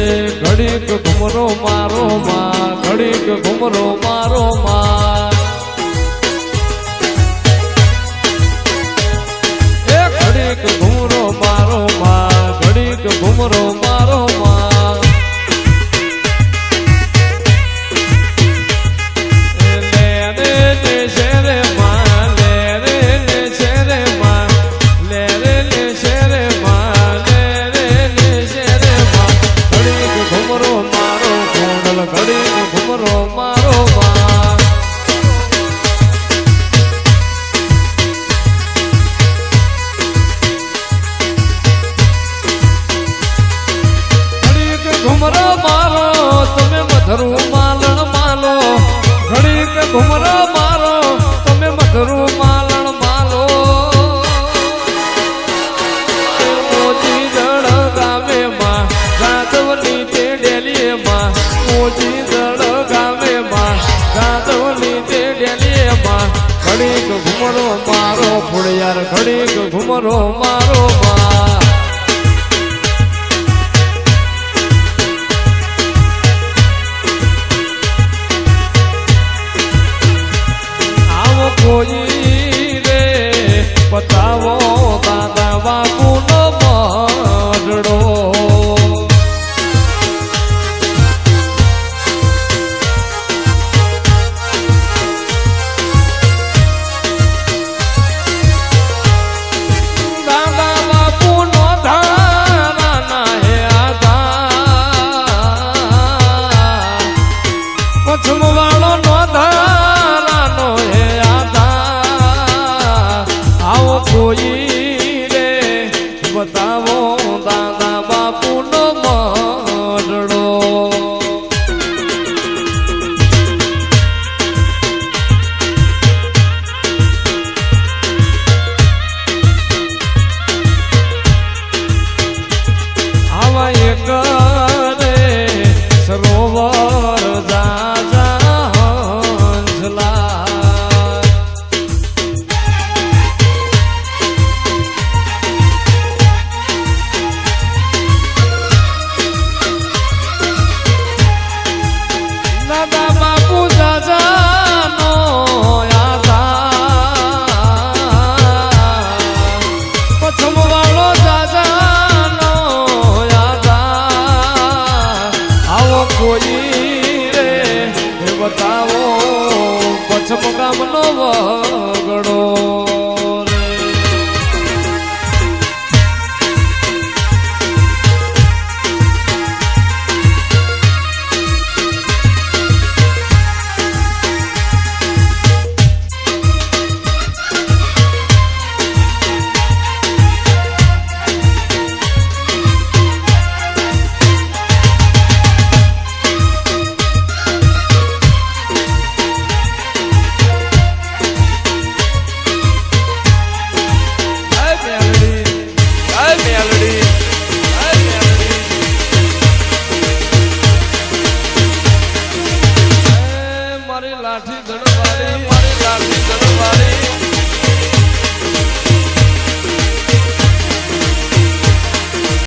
ઘડીક ઘુમરો મારો માં, ઘડીક ઘુમરો મારો માં, એ ઘડીક ઘુમરો મારો માં, ઘડીક ઘુમરો મારો માં, લે રે લે શેરે માં, લે રે લે શેરે માં, લે રે લે શેરે માં, લે રે લે શેરે માં, ઘડીક ઘુમરો મારો ગોંડલ, ઘડીક ઘુમરો મારો માં, ઘડીક ઘુમરો મારો તમે મધરું માલણ માલો, ઘડીક ઘુમરો મારો તમે મધરું માલણ માલો, મોજી દળ ગામે માં ગાધવની તે ડેલીએ માં, મોજી દળ ગામે માં ગાધવની તે ડેલીએ માં, ઘડીક ઘુમરો મારો ફોડિયાર, ઘડીક ઘુમરો મારો માં,